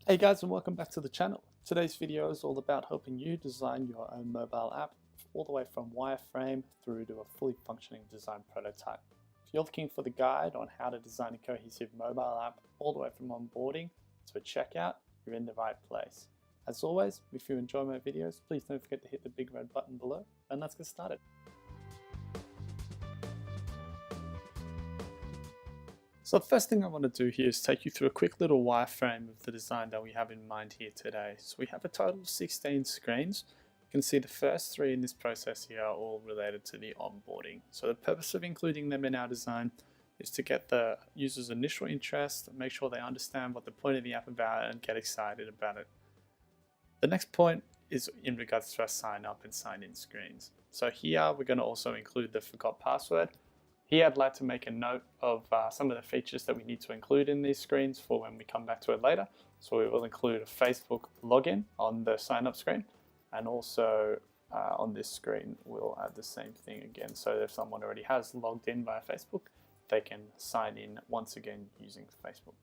Hey guys, and welcome back to the channel. Today's video is all about helping you design your own mobile app all the way from wireframe through to a fully functioning design prototype. If you're looking for the guide on how to design a cohesive mobile app all the way from onboarding to a checkout, you're in the right place. As always, if you enjoy my videos, please don't forget to hit the big red button below, and let's get started. So the first thing I want to do here is take you through a quick little wireframe of the design that we have in mind here today. So we have a total of 16 screens. You can see the first three in this process here are all related to the onboarding. So the purpose of including them in our design is to get the user's initial interest, make sure they understand what the point of the app is about and get excited about it. The next point is in regards to our sign up and sign in screens. So here we're going to also include the forgot password. Here I'd like to make a note of some of the features that we need to include in these screens for when we come back to it later. So we will include a Facebook login on the sign up screen, and also on this screen we'll add the same thing again. So if someone already has logged in via Facebook, they can sign in once again using Facebook.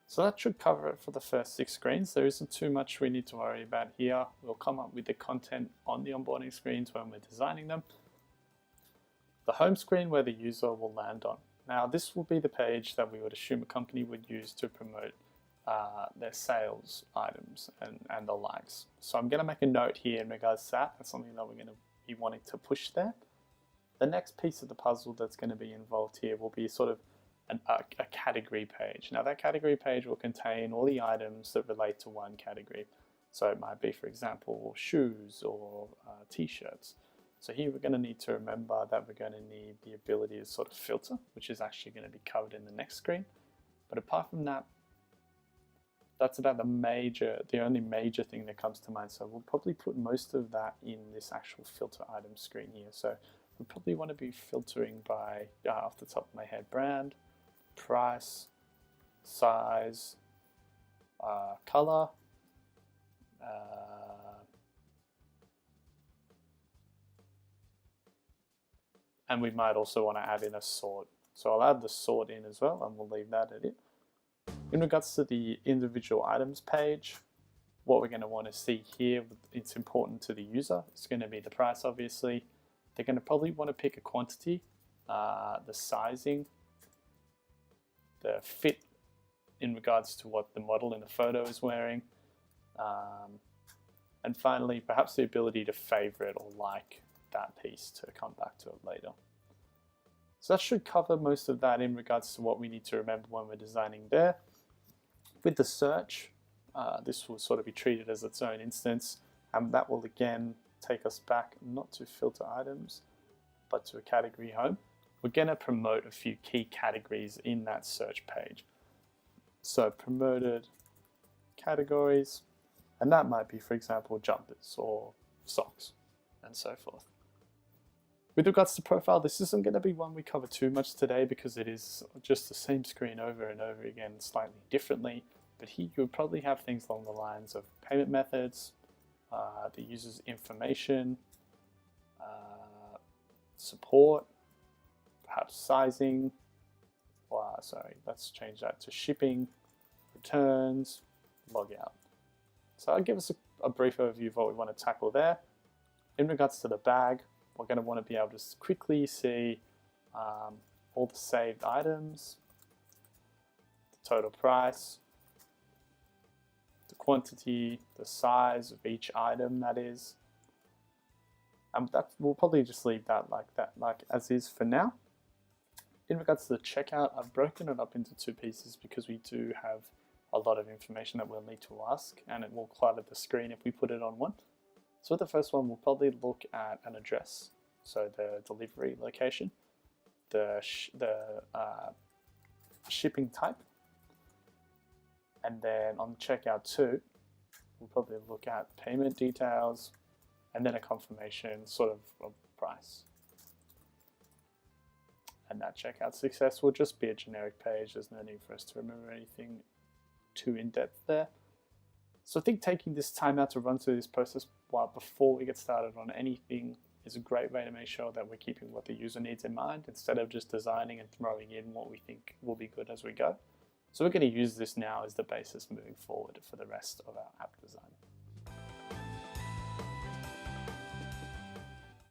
So that should cover it for the first 6 screens. There isn't too much we need to worry about here. We'll come up with the content on the onboarding screens when we're designing them. The home screen where the user will land on. Now this will be the page that we would assume a company would use to promote their sales items and the likes. So I'm going to make a note here in regards to that. That's something that we're going to be wanting to push there. The next piece of the puzzle that's going to be involved here will be sort of a category page. Now that category page will contain all the items that relate to one category. So it might be, for example, shoes or t-shirts. So here we're going to need to remember that we're going to need the ability to sort of filter, which is actually going to be covered in the next screen. But apart from that, that's about the only major thing that comes to mind. So we'll probably put most of that in this actual filter item screen here. So we probably want to be filtering by, off the top of my head, brand, price, size, color, and we might also want to add in a sort. So I'll add the sort in as well, and we'll leave that at it. In regards to the individual items page, what we're going to want to see here, it's important to the user. It's going to be the price, obviously. They're going to probably want to pick a quantity, the sizing, the fit in regards to what the model in the photo is wearing, and finally, perhaps the ability to favorite or like that piece to come back to it later. So that should cover most of that in regards to what we need to remember when we're designing there. With the search, this will sort of be treated as its own instance, and that will again take us back not to filter items, but to a category home. We're going to promote a few key categories in that search page. So promoted categories, and that might be, for example, jumpers or socks and so forth. With regards to profile, this isn't going to be one we cover too much today because it is just the same screen over and over again slightly differently. But here you would probably have things along the lines of payment methods, the user's information, support, perhaps sizing, let's change that to shipping, returns, logout. So I'll give us a brief overview of what we want to tackle there. In regards to the bag, we're going to want to be able to quickly see all the saved items, the total price, the quantity, the size of each item that is. And we'll probably just leave that like as is for now. In regards to the checkout, I've broken it up into 2 pieces because we do have a lot of information that we'll need to ask, and it will clutter the screen if we put it on one. So the first one, we'll probably look at an address, so the delivery location, the shipping type, and then on checkout 2, we'll probably look at payment details, and then a confirmation sort of price. And that checkout success will just be a generic page. There's no need for us to remember anything too in-depth there. So I think taking this time out to run through this process before we get started on anything is a great way to make sure that we're keeping what the user needs in mind instead of just designing and throwing in what we think will be good as we go. So we're going to use this now as the basis moving forward for the rest of our app design.